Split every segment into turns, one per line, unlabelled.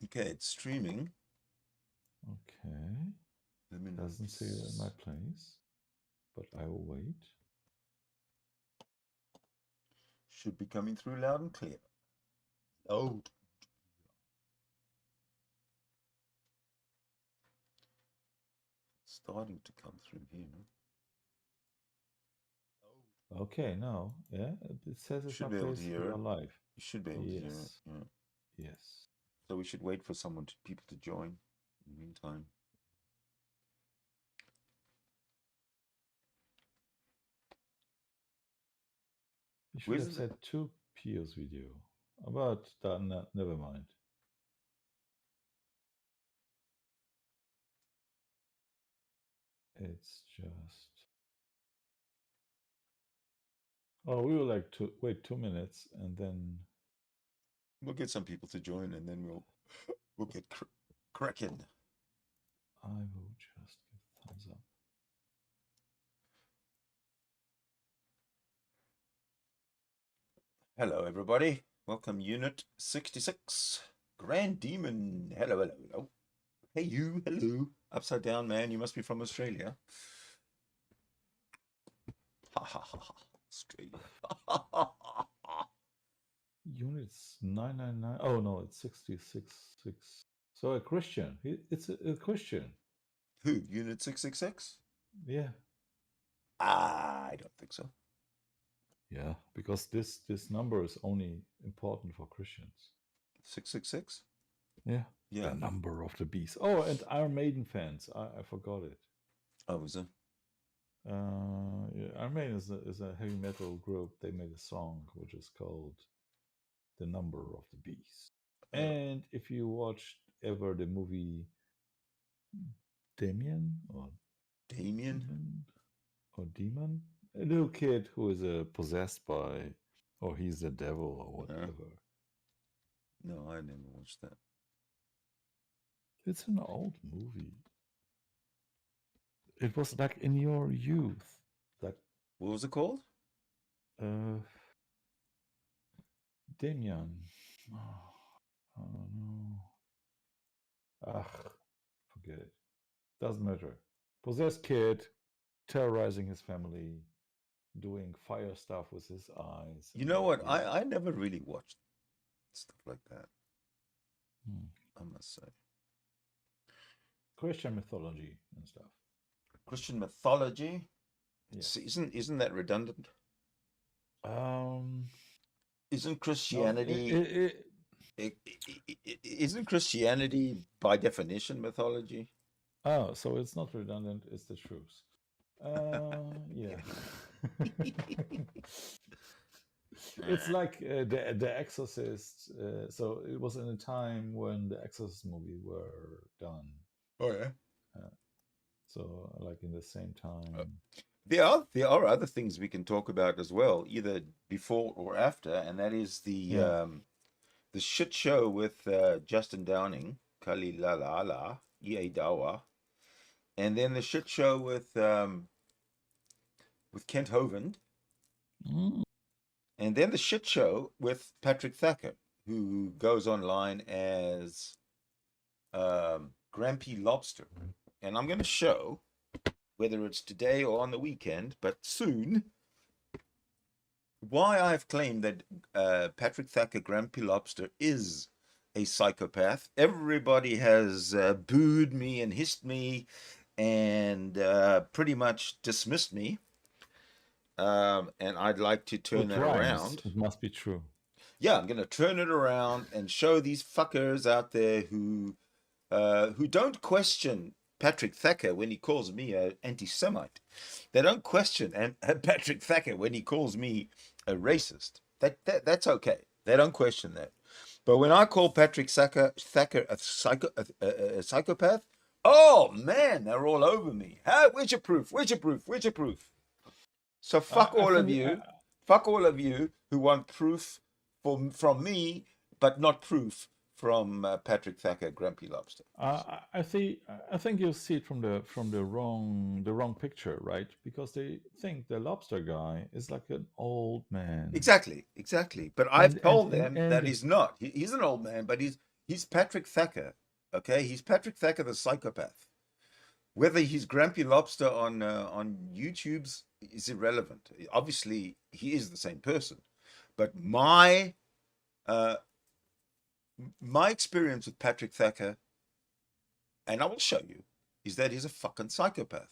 Okay, it's streaming.
Okay.
Let me know.
Doesn't say it in my place, but I will wait.
Should be coming through loud and clear. Loud. Starting to come through here.
Okay, now, yeah, it says
You
it's my
should be able to
place. We
hear
are
it.
live.
You should be able to hear it.
Yes.
Yeah.
Yes.
So we should wait for people to join in the meantime.
You should have
Where's the
said two Pio's video, but never mind. It's just. Oh, we will like to wait 2 minutes and then.
we'll get some people to join and then we'll get cracking.
I will just give thumbs up.
Hello everybody. Welcome Unit 66. Grand Demon. Hello, hello, hello. Hey you, hello. Upside down man, you must be from Australia. Ha ha ha ha. Australia.
Units 999. Oh no, it's 666. So a Christian. It's a Christian.
Who? Unit 666?
Yeah.
I don't think so.
Yeah, because this number is only important for Christians.
666?
Yeah.
Yeah.
The number of the beast. Oh, and Iron Maiden fans. I forgot it.
Oh, is it?
Yeah, Iron Maiden is a heavy metal group. They made a song which is called "The Number of the Beast." And if you watched ever the movie Damien or
Damien?
Demon, a little kid who is possessed by, or he's the devil or whatever.
No, I never watched that.
It's an old movie. It was like in your youth. Like
What was it called?
Damien. Oh no. Forget it. Doesn't matter. Possessed kid terrorizing his family, doing fire stuff with his eyes.
You know what? I never really watched stuff like that. I must say.
Christian mythology and stuff.
Christian mythology?
Yes.
Isn't that redundant? Isn't Christianity isn't Christianity by definition mythology?
Oh, so it's not redundant, it's the truth. Yeah. It's like the Exorcist. So it was in a time when the Exorcist movie were done.
Oh yeah.
So like in the same time.
There are other things we can talk about as well, either before or after, and that is the shit show with Justin Downing, Kali La La La, Ie Dawa, and then the shit show with Kent Hovind, and then the shit show with Patrick Thacker, who goes online as Grampy Lobster. And I'm going to show, whether it's today or on the weekend, but soon, why I've claimed that Patrick Thacker, Grampy Lobster, is a psychopath. Everybody has booed me and hissed me and pretty much dismissed me. And I'd like to turn that around.
It must be true.
Yeah, I'm going to turn it around and show these fuckers out there who don't question Patrick Thacker when he calls me an anti-Semite. They don't question Patrick Thacker when he calls me a racist. That's okay. They don't question that. But when I call Patrick Thacker a psychopath, oh man, they're all over me. Where's your proof? Where's your proof? Where's your proof? So fuck all of you. Fuck all of you who want proof from me, but not proof from Patrick Thacker, Grumpy Lobster.
I think you see it from the wrong picture, right? Because they think the lobster guy is like an old man.
Exactly. But I've told them that he's not. He's an old man, but he's He's Patrick Thacker. Okay, he's Patrick Thacker, the psychopath. Whether he's Grumpy Lobster on YouTube's is irrelevant. Obviously, he is the same person. But uh, my experience with Patrick Thacker, and I will show you, is that he's a fucking psychopath.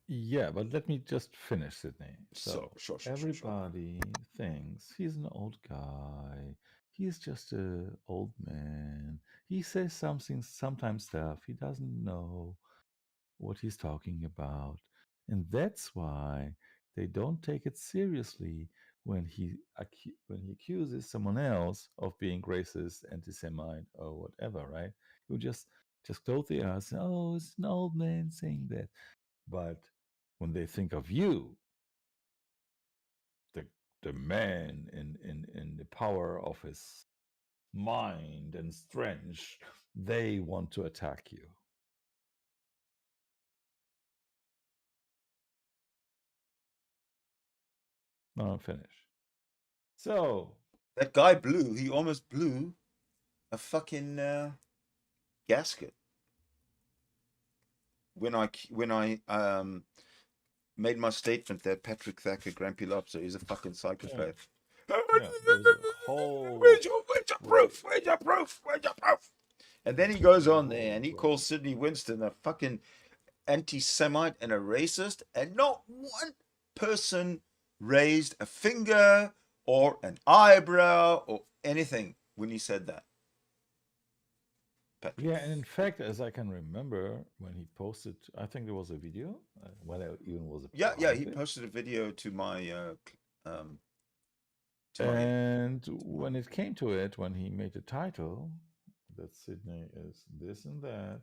Yeah, but let me just finish, Sydney.
So,
So
sure.
everybody thinks he's an old guy. He's just a old man. He says something, sometimes stuff he doesn't know what he's talking about, and that's why they don't take it seriously when when he accuses someone else of being racist, anti-Semite, or whatever. Right? You just close the eyes. Oh, it's an old man saying that. But when they think of you, the the man in the power of his mind and strength, they want to attack you. No, I'm finished. So
That guy blew. He almost blew a fucking gasket when I made my statement that Patrick Thacker, Grumpy Lobster, is a fucking
yeah,
psychopath.
yeah, there was a whole
Where's your
road.
proof? Where's your proof? Where's your proof? And then he goes
There's a
on there
whole
and he
road.
calls Sidney Winston a fucking anti-Semite and a racist, and not one person raised a finger or an eyebrow or anything when he said that. Patrick.
Yeah, and in fact, as I can remember, when he posted, I think there was a video, when it even was a
Yeah, he
private.
posted a video to um my
And when it came to it, when he made the title that Sydney is this and that,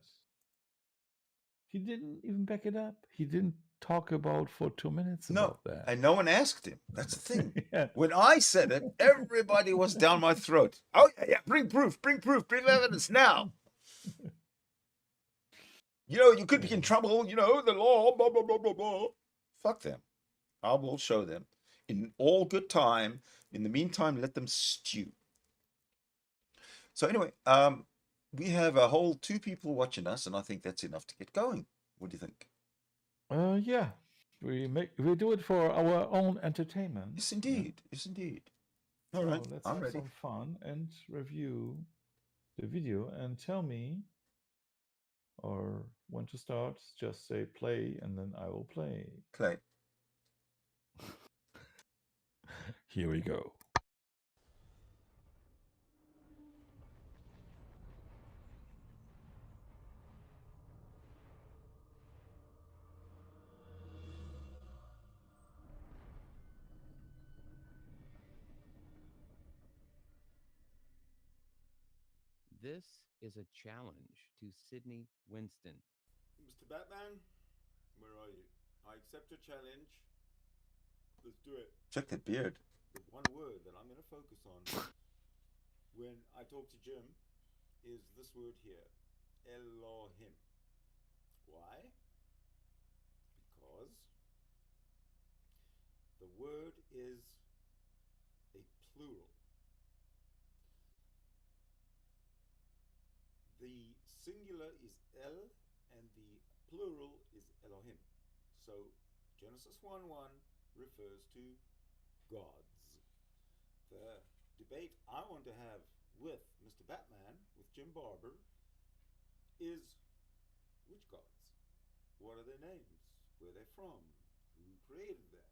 he didn't even back it up. He didn't talk about for 2 minutes
no,
about that.
and no one asked him. That's the thing.
Yeah.
When I said it, everybody was down my throat. Oh yeah, bring proof, bring evidence now. You could be in
Yeah.
trouble. The law, blah blah blah blah blah. Fuck them. I will show them in all good time. In the meantime, let them stew. So anyway, we have a whole two people watching us, and I think that's enough to get going. What do you think?
Yeah. We do it for our own entertainment.
Yes,
Yeah.
indeed. Yes, indeed. All right,
So let's
I'm
have
ready.
some fun and review the video and tell me or when to start. Just say play and then I will play.
Play.
Here we go.
This is a challenge to Sydney Winston.
Mr. Batman, where are you? I accept your challenge. Let's do it. Check that beard. The one word that I'm going to focus on when I talk to Jim is this word here, Elohim. Why? Because the word is a plural. The singular is El and the plural is Elohim. So Genesis 1:1 refers to gods. The debate I want to have with Mr. Batman, with Jim Barber, is which gods? What are their names? Where they're from? Who created them?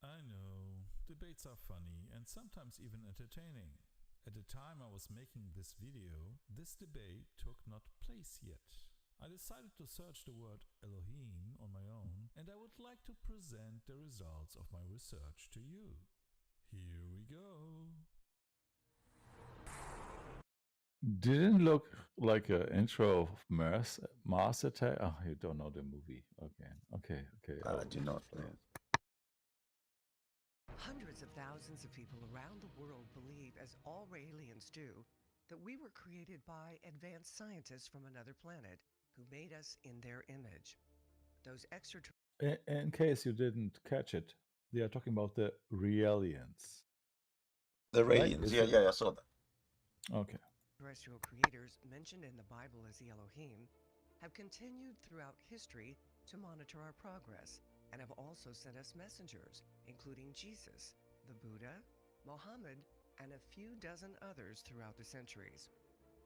I know, debates are funny and sometimes even entertaining. At the time I was making this video, this debate took not place yet. I decided to search the word Elohim on my own, and I would like to present the results of my research to you. Here we go.
Didn't look like an intro of Mars Attack. Oh, you don't know the movie. Okay.
I do not know.
Hundreds of thousands of people around the world believe, as all aliens do, that we were created by advanced scientists from another planet who made us in their image. Those extraterrestrials.
In case you didn't catch it, they are talking about the Realians.
The
Right?
Radians.
Is
Yeah,
it?
yeah, I saw that.
Okay.
Terrestrial creators mentioned in the Bible as the Elohim have continued throughout history to monitor our progress and have also sent us messengers, including Jesus, the Buddha, Mohammed, and a few dozen others throughout the centuries.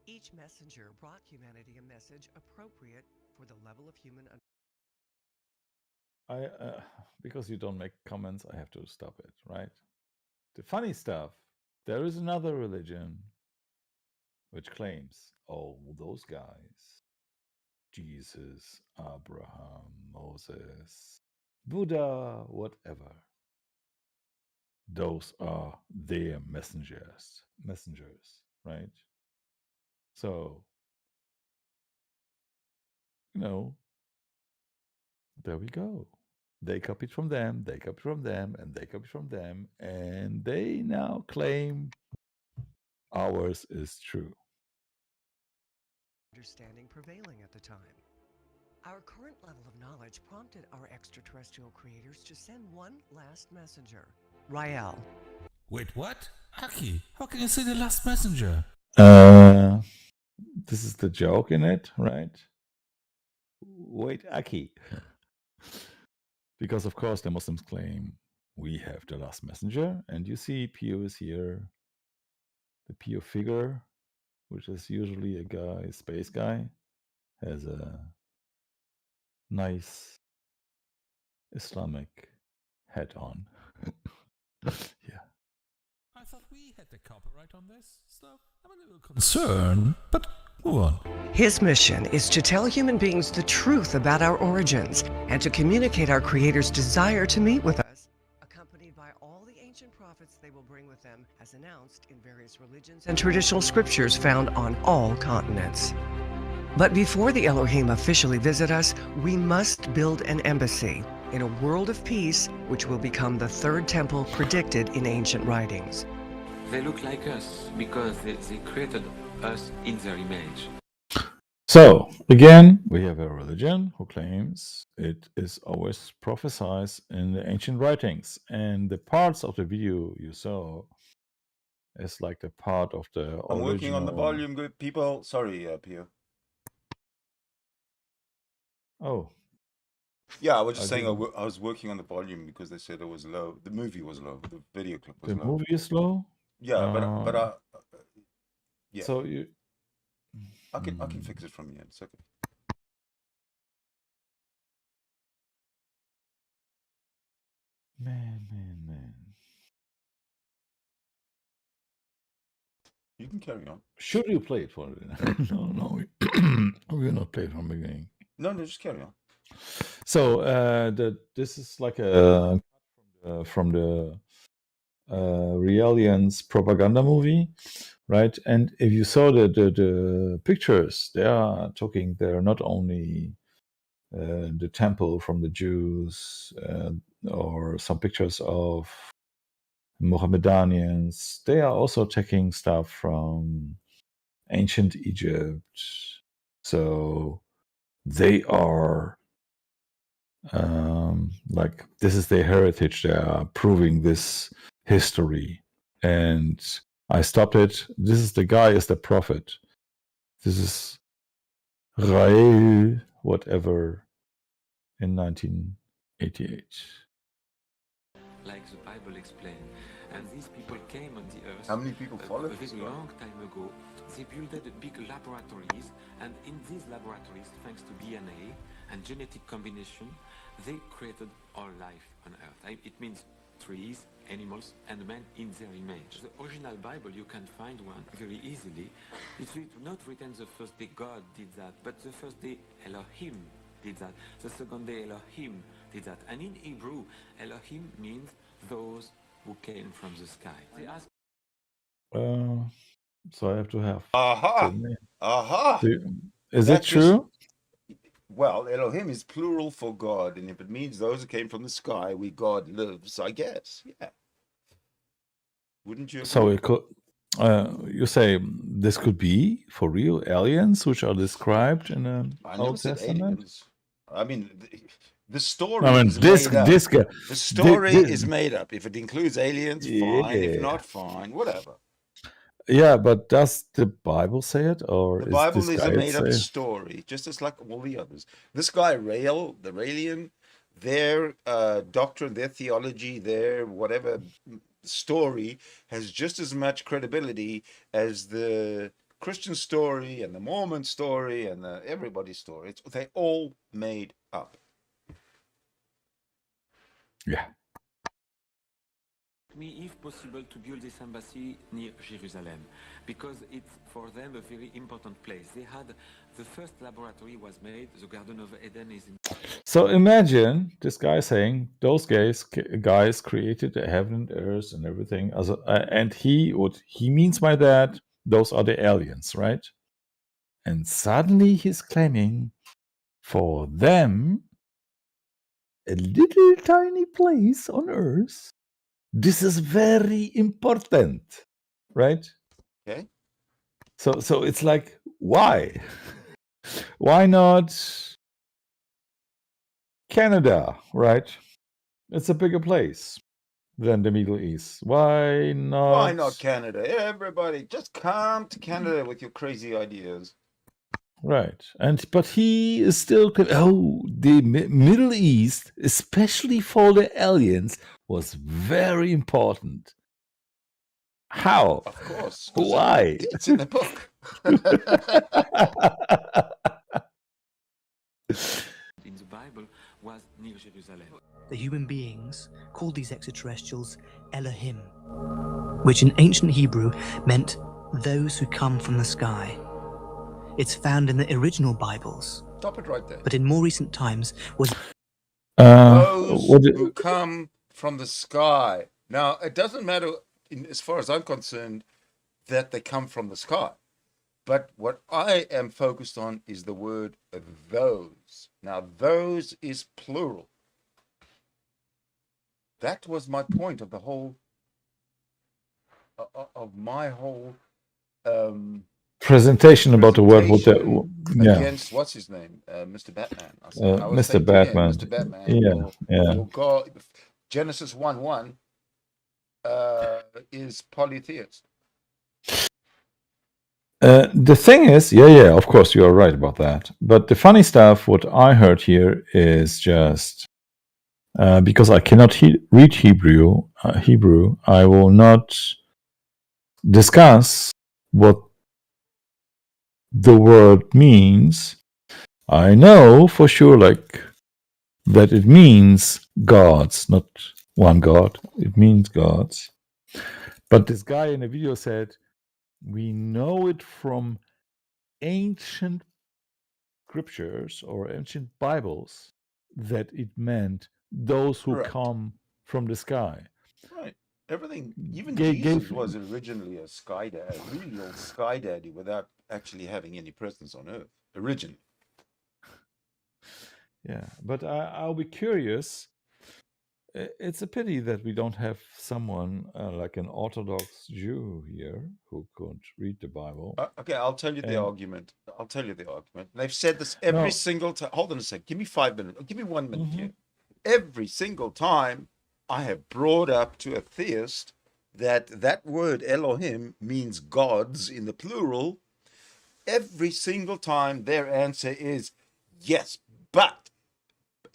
Each messenger brought humanity a message appropriate for the level of human
Because you don't make comments, I have to stop it, right? The funny stuff, there is another religion which claims, oh, those guys, Jesus, Abraham, Moses, Buddha, whatever, those are their messengers, right? So, there we go. They copied from them, they copied from them, and they copied from them, and they now claim ours is true.
understanding prevailing at the time. Our current level of knowledge prompted our extraterrestrial creators to send one last messenger, Rael.
Wait, what? Aki, how can you say the last messenger?
This is the joke in it, right? Wait, Aki. Because, of course, the Muslims claim we have the last messenger. And you see, Pio is here. The Pio figure, which is usually a guy, a space guy, has a nice Islamic hat on. Yeah.
I thought we had the copyright on this stuff. I'm a little concerned, but move on.
His mission is to tell human beings the truth about our origins and to communicate our Creator's desire to meet with us, accompanied by all the ancient prophets they will bring with them, as announced in various religions and traditional scriptures found on all continents. But before the Elohim officially visit us, we must build an embassy in a world of peace, which will become the third temple predicted in ancient writings.
They look like us because they created us in their image.
So, again, we have a religion who claims it is always prophesied in the ancient writings. And the parts of the video you saw is like the part of the original...
I'm working on the volume, good people. Sorry, Pio.
Oh.
Yeah, I was just saying I was working on the volume because they said it was low. The movie was low. The video clip was low.
The movie is low?
Yeah, but yeah.
So you...
I can fix it from here. It's okay.
Man.
You can carry on.
Should you play it for me? No. We will not play it from the beginning.
No, just carry on.
So this is like a from the Realians propaganda movie, right? And if you saw the pictures, they are talking. They're not only the temple from the Jews or some pictures of Mohammedanians. They are also taking stuff from ancient Egypt. So they are like, this is their heritage. They are proving this history. And I stopped it. This is the guy is the prophet. This is Rael, whatever, in 1988.
Like the Bible explains. And these people came on the earth.
How many people followed
a
this
very
guy?
long time ago. They built big laboratories, and in these laboratories, thanks to DNA and genetic combination, they created all life on earth. It means trees, animals, and man in their image. The original Bible, you can find one very easily. It's not written the first day God did that, but the first day Elohim did that. The second day Elohim did that. And in Hebrew, Elohim means those who came from the sky. They ask.
So I have to have.
Aha!
Is it true?
Well, Elohim is plural for God, and if it means those who came from the sky, where God lives, I guess, yeah. Wouldn't you agree?
So it could. You say this could be for real aliens, which are described in the Old Testament.
Aliens. I mean, the story is made up. The story is made up. If it includes aliens, fine. If not, fine. Whatever.
Yeah, but does the Bible say it, or
The
is
Bible
this
is
guy
a
it
made-up
say?
story, just as like all the others. This guy, the Raelian, their doctrine, their theology, their whatever story has just as much credibility as the Christian story and the Mormon story and the everybody's story. They all made up.
Yeah.
Me, if possible, to build this embassy near Jerusalem, because it's for them a very important place. They had the first laboratory was made. The Garden of Eden is in.
So imagine this guy saying those guys created the heaven and earth and everything, and what he means by that, those are the aliens, right? And suddenly he's claiming for them a little tiny place on earth. This is very important, right?
Okay.
So it's like, why? Why not Canada, right? It's a bigger place than the Middle East. Why
Why
not?
not Canada? Everybody, just come to Canada with your crazy ideas.
Right. But he is still the Middle East, especially for the aliens, was very important. How?
Of course.
Why?
It's in the book.
In the Bible was near Jerusalem.
The human beings called these extraterrestrials Elohim, which in ancient Hebrew meant those who come from the sky. It's found in the original Bibles,
Stop it right there.
but in more recent times was
Those who come from the sky. Now, it doesn't matter, as far as I'm concerned, that they come from the sky. But what I am focused on is the word those. Now, those is plural. That was my point of the whole, of my whole
presentation about the word
against what's his name, Mr. Batman. I was
Mr.
thinking,
Batman.
Mr. Batman. Your God, Genesis 1:1 is polytheist.
The thing is, of course, you are right about that. But the funny stuff, what I heard here is just because I cannot read Hebrew, I will not discuss what the word means. I know for sure, that it means gods, not one god. It means gods. But this guy in the video said, we know it from ancient scriptures or ancient Bibles that it meant those who come from the sky.
Right. Everything, even Jesus was originally a real sky daddy without actually having any presence on earth, originally.
Yeah, but I'll be curious. It's a pity that we don't have someone like an Orthodox Jew here who could read the Bible.
Okay, I'll tell you the argument. They've said this every single time. Hold on a sec. Give me 5 minutes. Give me 1 minute here. Every single time I have brought up to a theist that word Elohim means gods in the plural. Every single time their answer is yes, but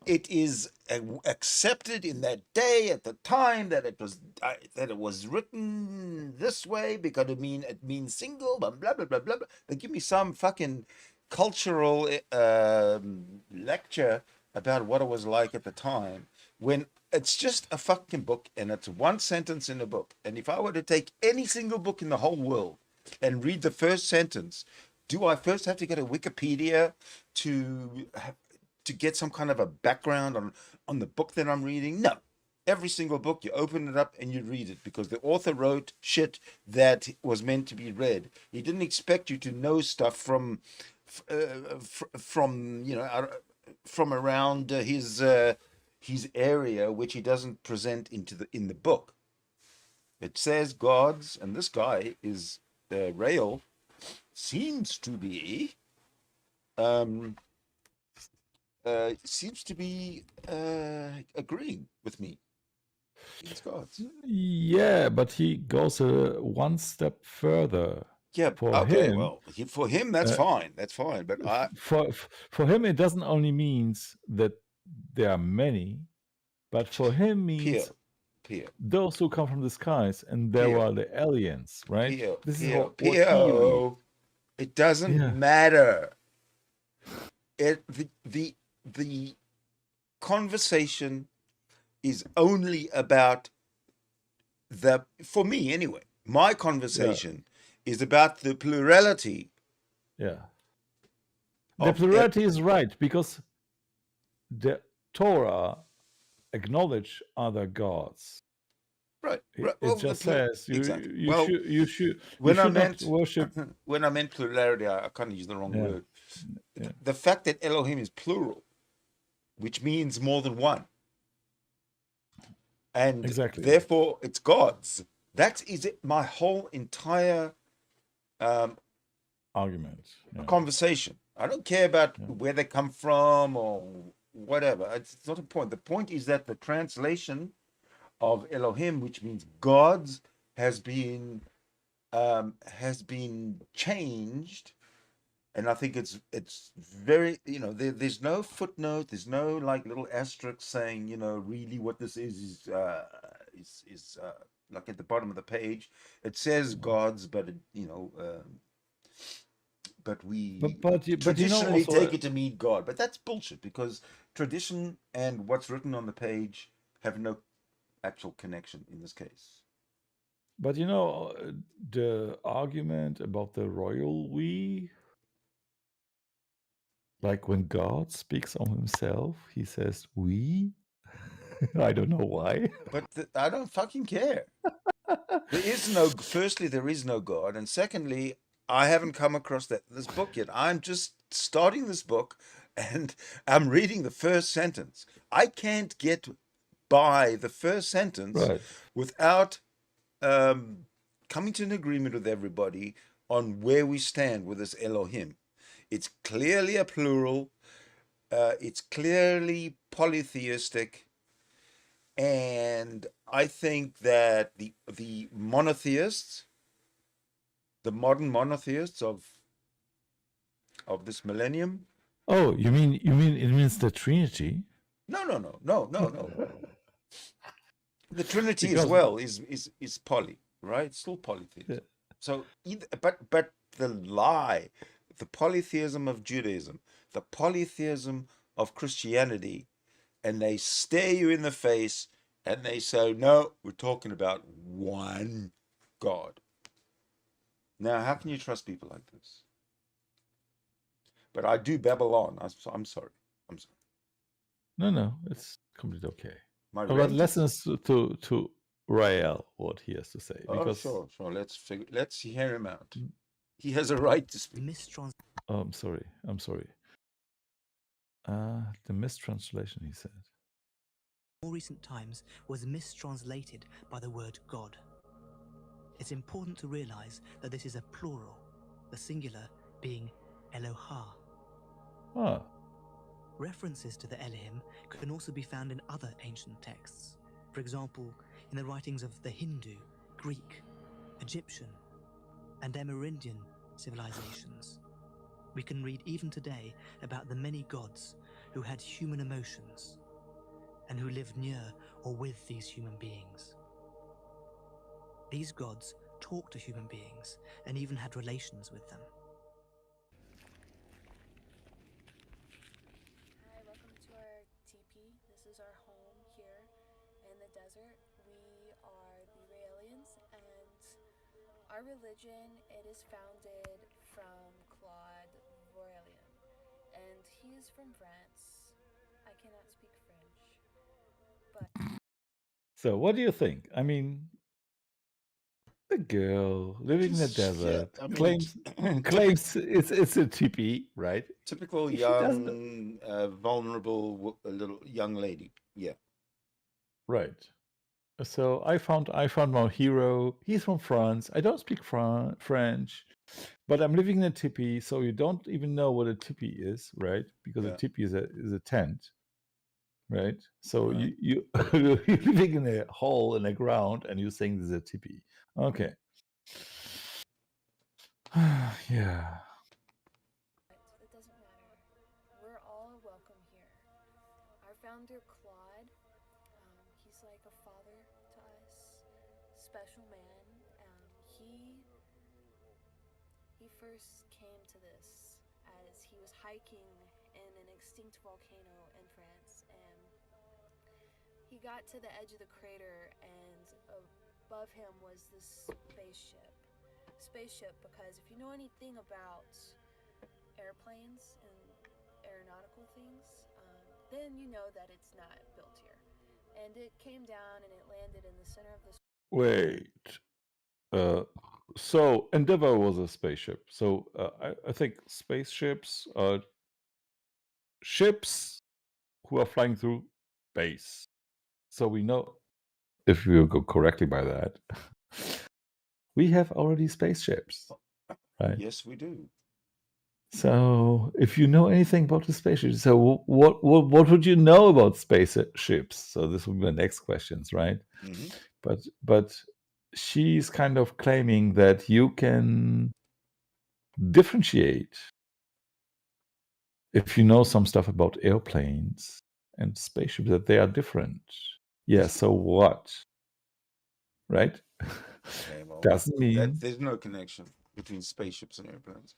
it is accepted in that day at the time that it was written this way because it means single, blah blah blah blah blah. They give me some fucking cultural lecture about what it was like at the time when it's just a fucking book and it's one sentence in a book. And if I were to take any single book in the whole world and read the first sentence, do I first have to go to Wikipedia to get some kind of a background on the book that I'm reading? No. Every single book, you open it up and you read it because the author wrote shit that was meant to be read. He didn't expect you to know stuff from around his area, which he doesn't present in the book. It says gods, and this guy is Rael, seems to be agreeing with me. It's gods.
Yeah, but he goes one step further.
Yeah.
For
Okay.
him,
Well, for him, that's fine. That's fine. But
for him, it doesn't only means that there are many, but for him means
Pio,
those who come from the skies, and there
Pio,
are the aliens, right?
Pio,
This is
Pio,
what he reads.
Pio. It doesn't
Yeah.
matter. The conversation is only about for me anyway. My conversation is about the plurality.
Yeah. The plurality is right, because the Torah acknowledge other gods.
Right.
It
Well,
just says
exactly.
you should
Not
worship.
When I meant plurality, I kind of used the wrong word.
Yeah.
The fact that Elohim is plural, which means more than one, and
Exactly.
therefore it's gods. That is it. My whole entire
Argument.
conversation. I don't care about where they come from or whatever. It's not a point. The point is that the translation of Elohim, which means gods, has been changed, and I think it's very, there's no footnote, there's no like little asterisk saying, really what this is like at the bottom of the page. It says gods, but but we traditionally take it to mean God. But that's bullshit, because tradition and what's written on the page have no actual connection in this case.
But the argument about the royal we, like when God speaks of himself, he says we. I don't know why.
But I don't fucking care. Firstly, there is no God. And secondly, I haven't come across this book yet. I'm just starting this book and I'm reading the first sentence. I can't get by the first sentence without coming to an agreement with everybody on where we stand with this Elohim. It's clearly a plural. It's clearly polytheistic. And I think that the monotheists, the modern monotheists of this millennium.
Oh, you mean it means the Trinity?
No. The Trinity as well is poly, right? It's still polytheism. Yeah. So but the lie, the polytheism of Judaism, the polytheism of Christianity, and they stare you in the face and they say, no, we're talking about one God. Now, how can you trust people like this? But I do babble on. I'm sorry.
No, it's completely okay.
But
lessons to Rael, what he has to say. Because
sure. Let's hear him out. He has a right to speak.
I'm sorry. The mistranslation, he said.
More recent times was mistranslated by the word God. It's important to realize that this is a plural, the singular being Elohah. References to the Elohim can also be found in other ancient texts. For example, in the writings of the Hindu, Greek, Egyptian, and Amerindian civilizations. We can read even today about the many gods who had human emotions and who lived near or with these human beings. These gods talked to human beings and even had relations with them.
Hi, welcome to our teepee. This is our home here in the desert. We are the Raelians, and our religion, it is founded from Claude Raelian, and he is from France. I cannot speak French, but...
So, what do you think? I mean, the girl living in the desert claims it's a teepee, right?
Typical young, vulnerable, little young lady. Yeah.
Right. So I found my hero. He's from France. I don't speak French, but I'm living in a teepee, so you don't even know what a teepee is, right? Because a teepee is a tent. right? So
Right.
you're living in a hole in the ground, and you're saying there's a tipi. Okay. Yeah.
It doesn't matter. We're all welcome here. Our founder, Claude, he's like a father to us, special man. He first came to this as he was hiking in an extinct volcano in France, and he got to the edge of the crater, and above him was this spaceship, because if you know anything about airplanes and aeronautical things, then you know that it's not built here. And it came down and it landed in the center of this.
Wait. So Endeavour was a spaceship. So I think spaceships are ships who are flying through space. So we know, if we go correctly by that, we have already spaceships, right?
Yes, we do.
So if you know anything about the spaceships, so what would you know about spaceships? So this would be the next questions, right?
Mhm.
But she's kind of claiming that you can differentiate if you know some stuff about airplanes and spaceships, that they are different. Yeah, so what? Right?
Okay, well,
Doesn't mean,
there's no connection between spaceships and airplanes.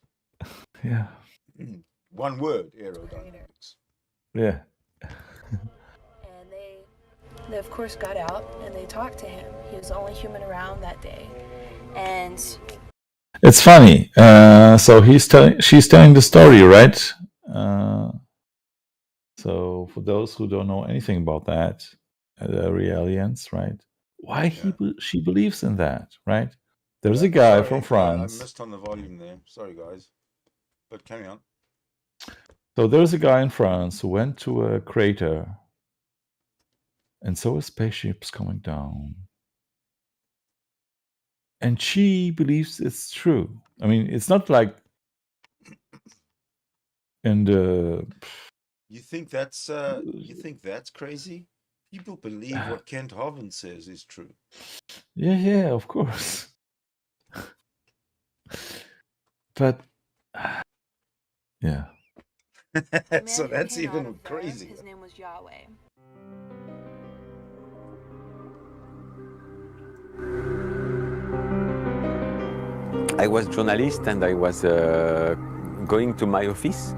yeah,
One word, aerodynamics.
yeah.
And they of course got out and they talked to him. He was the only human around that day. And
It's funny. So she's telling the story, right? So for those who don't know anything about that, the aliens, right? Why she believes in that, right? There's a guy from France.
I missed on the volume there. Sorry, guys. But carry on.
So there's a guy in France who went to a crater, and saw a spaceship's coming down. And she believes it's true. I mean, it's not like in the.
You think that's crazy? People believe what Kent Hovind says is true.
Yeah, of course. But yeah.
So that's even crazy.
His name was Yahweh.
I was journalist and I was going to my office.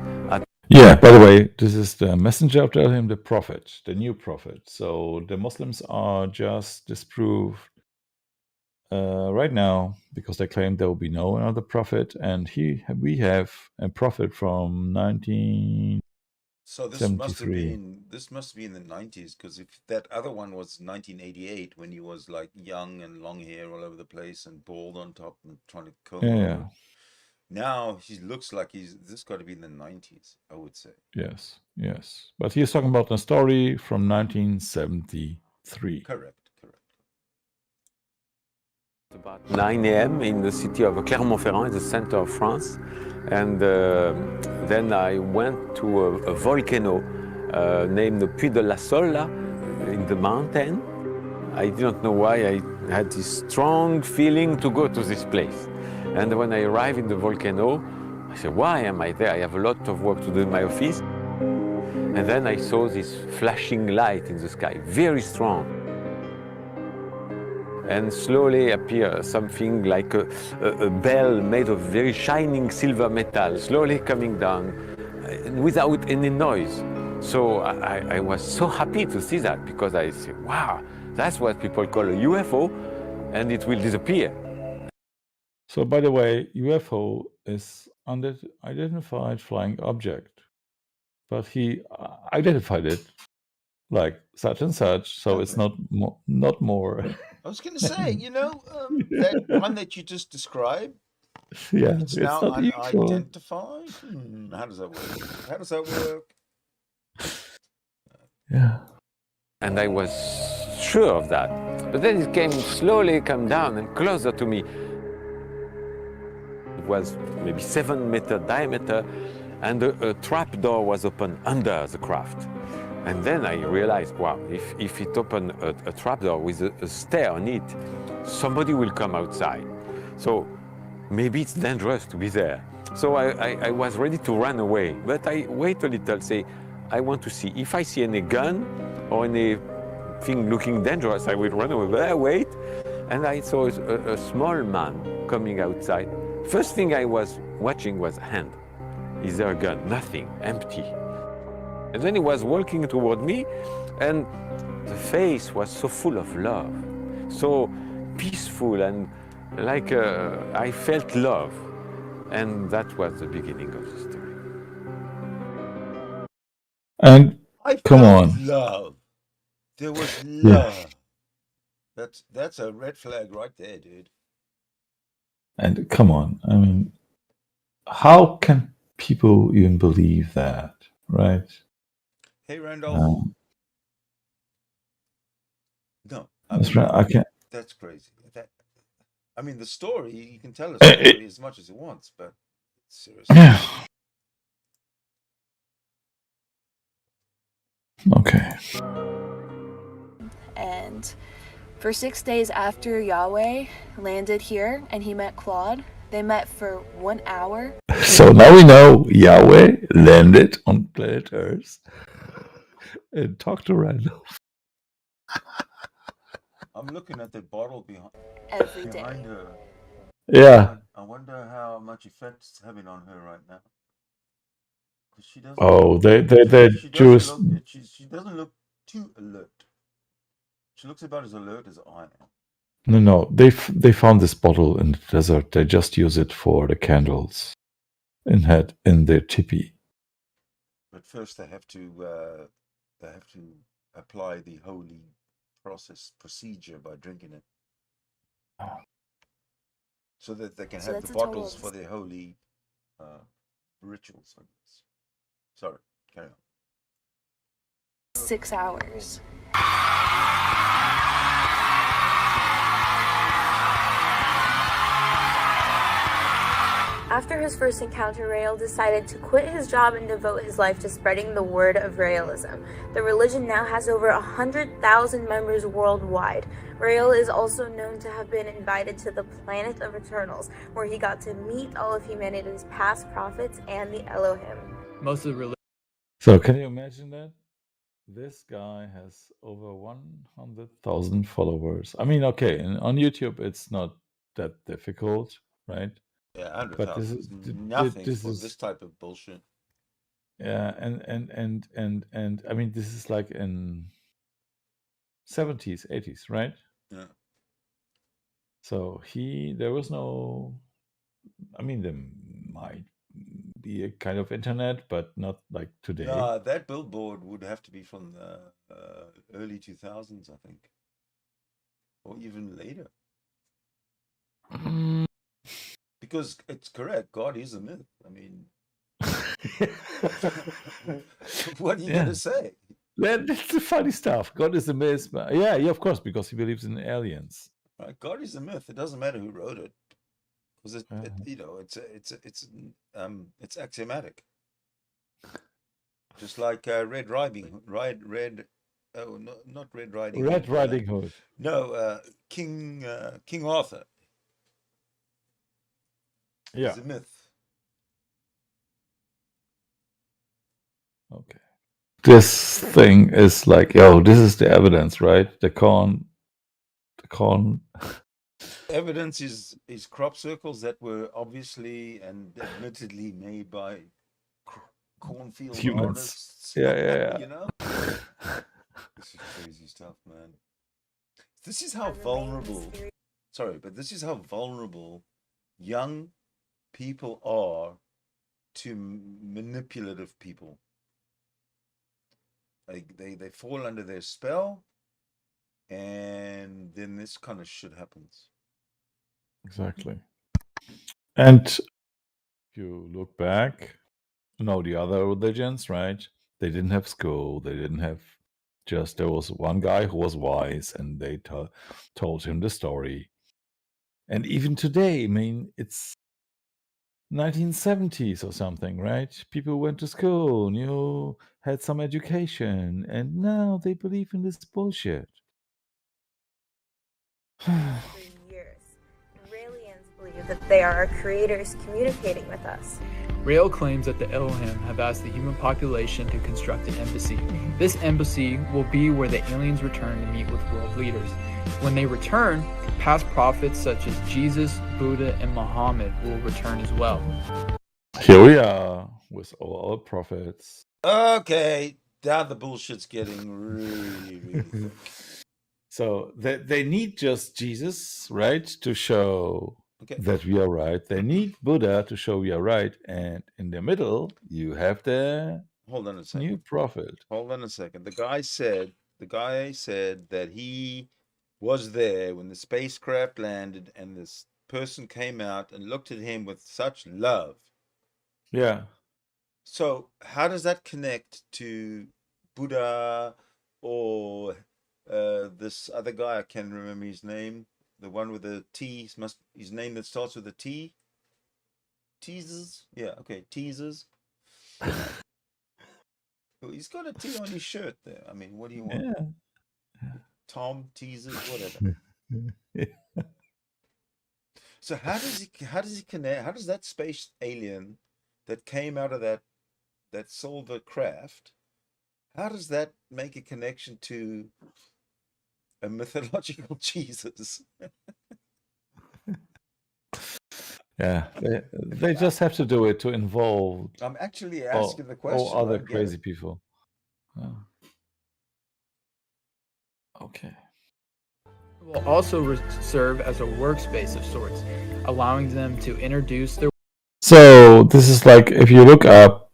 Yeah, by the way, this is the messenger of Elohim, the prophet, the new prophet. So the Muslims are just disproved right now because they claim there will be no another prophet, and we have a prophet from 1973.
So this must be in the 90s, because if that other one was 1988 when he was like young and long hair all over the place and bald on top and trying to comb over. Now he looks like this got to be in the 90s, I would say.
Yes. But he's talking about a story from 1973.
Correct.
About 9 a.m. in the city of Clermont-Ferrand, in the center of France. And then I went to a volcano named Puy de la Sola in the mountain. I didn't know why I had this strong feeling to go to this place. And when I arrived in the volcano, I said, why am I there? I have a lot of work to do in my office. And then I saw this flashing light in the sky, very strong. And slowly appeared something like a bell made of very shining silver metal, slowly coming down without any noise. So I was so happy to see that, because I said, wow, that's what people call a UFO, and it will disappear.
So, by the way, UFO is unidentified flying object, but he identified it like such and such, so it's not more.
I was going to say, that one that you just described.
Yeah,
it's now
not
unidentified. How does that work?
Yeah.
And I was sure of that. But then it slowly came down and closer to me. It was maybe 7 meter diameter, and a trap door was open under the craft. And then I realized, wow, if it opened a trapdoor with a stair on it, somebody will come outside. So maybe it's dangerous to be there. So I was ready to run away, but I wait a little, say, I want to see. If I see any gun or anything looking dangerous, I will run away. But I wait, and I saw a small man coming outside. First thing I was watching was hand. Is there a gun? Nothing, empty. And then he was walking toward me, and the face was so full of love, so peaceful, and like I felt love. And that was the beginning of the story.
And
I
come
felt
on.
love. There was
Yeah.
love. That's a red flag right there, dude.
And come on. I mean, how can people even believe that, right?
Hey, Randolph. No, I
That's
mean,
right. I can't.
that's crazy. I mean, the story, you can tell a story as much as he wants, but seriously.
Yeah. Okay.
And for 6 days after Yahweh landed here and he met Claude, they met for 1 hour.
So now we know Yahweh landed on planet Earth and talked to Randolph.
I'm looking at the bottle
every
behind
day.
her.
Yeah.
I wonder how much effect it's having on her right now. Because she doesn't.
Oh, they
she
Jewish.
she doesn't look too alert. She looks about as alert as I am.
No. They found this bottle in the desert. They just use it for the candles in their tipi.
But first, they have to apply the holy procedure by drinking it, so that they can have the bottles for their holy rituals. I guess. Sorry, carry on.
6 hours. After his first encounter, Rael decided to quit his job and devote his life to spreading the word of Raelism. The religion now has over 100,000 members worldwide. Rael is also known to have been invited to the planet of Eternals, where he got to meet all of humanity's past prophets and the Elohim.
Most of the religion.
So can you imagine that? This guy has over 100,000 followers. I mean, okay, on YouTube it's not that difficult, right?
Yeah, 100,000 is nothing for this type of bullshit.
Yeah, and I mean, this is like in 70s, 80s, right?
Yeah.
So there was no. I mean, there might be a kind of internet, but not like today.
No, that billboard would have to be from the early 2000s, I think, or even later. Because it's correct. God is a myth. I mean, what are you going to say?
That's the funny stuff. God is a myth. Yeah, of course, because he believes in aliens.
Right? God is a myth. It doesn't matter who wrote it, because it's axiomatic. Just like Red Riding Hood. Oh, not Red Riding Hood.
Red Riding Hood.
No, King Arthur.
Yeah.
It's a myth.
Okay. This thing is like, this is the evidence, right? The corn.
Evidence is crop circles that were obviously and admittedly made by cornfield
humans.
Artists.
Yeah.
You know? This is crazy stuff, man. This is how vulnerable. Sorry, but this is how vulnerable young people are to manipulative people. Like they fall under their spell, and then this kind of shit happens.
Exactly. And if you look back, the other religions, right? They didn't have school. They didn't have there was one guy who was wise, and they told him the story. And even today, I mean, it's 1970s or something, right? People went to school, had some education, and now they believe in this bullshit.
For years, Raelians believe that they are our creators communicating with us.
Rael claims that the Elohim have asked the human population to construct an embassy. This embassy will be where the aliens return to meet with world leaders. When they return, past prophets such as Jesus, Buddha, and Muhammad will return as well.
Here we are with all our prophets.
Okay, now the bullshit's getting really, really thick.
So they need just Jesus, right, to show that we are right. They need Buddha to show we are right. And in the middle, you have the
Hold on a second.
new prophet.
Hold on a second. The guy said that he was there when the spacecraft landed and this person came out and looked at him with such love.
Yeah.
So how does that connect to Buddha or this other guy? I can't remember his name. The one with the T, his name that starts with a T. Teasers? Yeah, okay, Teasers. He's got a T on his shirt there. I mean, what do you want?
Yeah.
Tom, Teasers, whatever. So how does he connect? How does that space alien that came out of that silver craft, how does that make a connection to a mythological Jesus?
Yeah, they just have to do it to involve.
I'm actually asking the question.
All other crazy people. Oh. Okay.
It will also serve as a workspace of sorts, allowing them to introduce their.
So this is like if you look up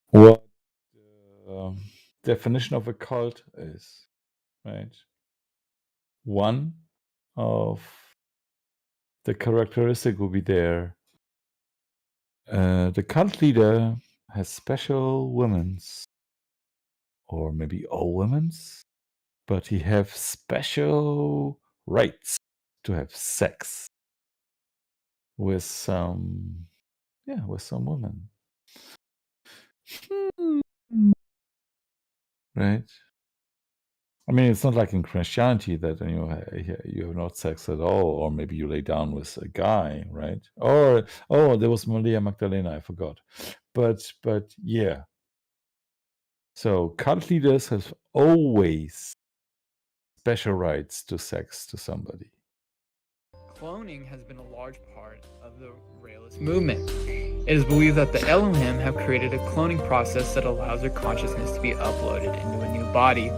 what the definition of a cult is, right? One of the characteristic will be there. The cult leader has special women's, or maybe all women's, but he have special rights to have sex with some women. Right? I mean, it's not like in Christianity that you have not sex at all, or maybe you lay down with a guy, right? Or there was Maria Magdalena, I forgot. But yeah. So cult leaders have always special rights to sex to somebody.
Cloning has been a large part of the Raelist movement. It is believed that the Elohim have created a cloning process that allows their consciousness to be uploaded into a new body,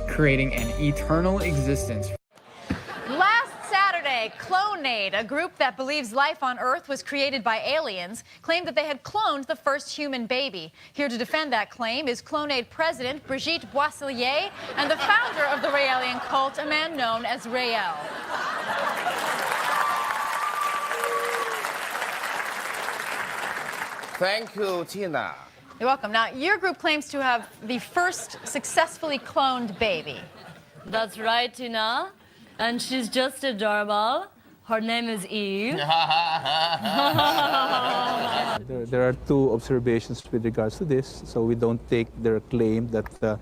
creating an eternal existence.
Last Saturday, Clonade, a group that believes life on Earth was created by aliens, claimed that they had cloned the first human baby. Here to defend that claim is Clonade President Brigitte Boisselier and the founder of the Raelian cult, a man known as Rael.
Thank you, Tina.
You're welcome. Now, your group claims to have the first successfully cloned baby.
That's right, Tina. And she's just adorable. Her name is Eve.
There are two observations with regards to this. So we don't take their claim that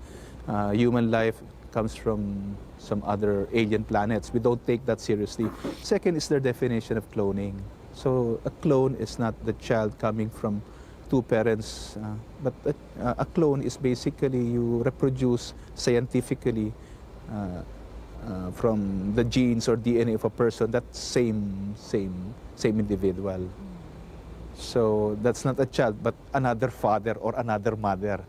human life comes from some other alien planets. We don't take that seriously. Second is their definition of cloning. So a clone is not the child coming from two parents, but a clone is basically you reproduce scientifically from the genes or DNA of a person, that same individual. So that's not a child, but another father or another mother.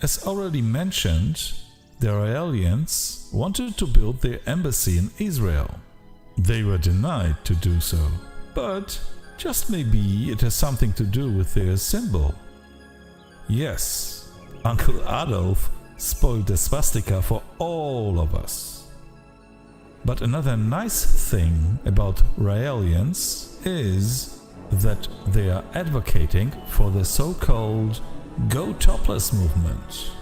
As already mentioned, the Raelians wanted to build their embassy in Israel. They were denied to do so, but just maybe it has something to do with their symbol. Yes, Uncle Adolf spoiled the swastika for all of us. But another nice thing about Raelians is that they are advocating for the so-called Go Topless movement.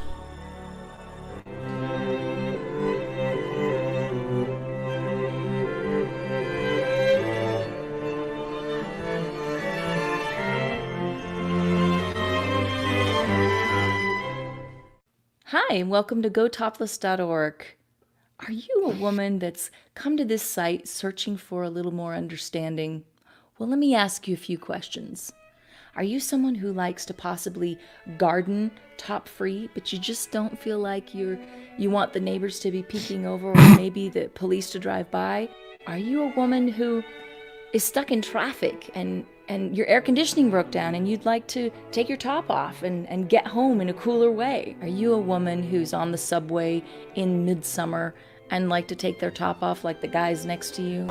Hi, and welcome to GoTopless.org. Are you a woman that's come to this site searching for a little more understanding? Well, let me ask you a few questions. Are you someone who likes to possibly garden top free, but you just don't feel like you want the neighbors to be peeking over or maybe the police to drive by? Are you a woman who is stuck in traffic and your air conditioning broke down and you'd like to take your top off and get home in a cooler way? Are you a woman who's on the subway in midsummer and like to take their top off like the guys next to you?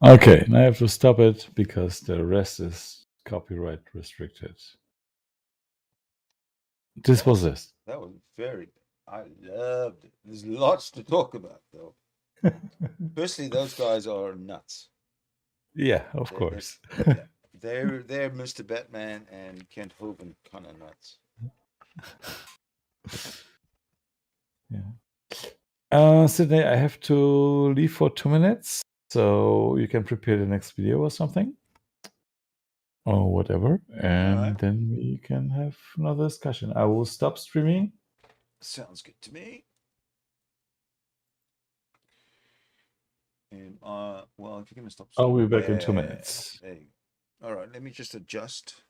Okay, now I have to stop it because the rest is copyright restricted. This was it.
That was very. I loved it. There's lots to talk about, though. Firstly, those guys are nuts.
Yeah, of course.
They're Mr. Batman and Kent Hovind kind of nuts.
Yeah. Sydney, I have to leave for 2 minutes, so you can prepare the next video or something, or whatever, and then we can have another discussion. I will stop streaming.
Sounds good to me. And well, if you're going to stop,
I'll be back in 2 minutes.
There you go. All right, let me just adjust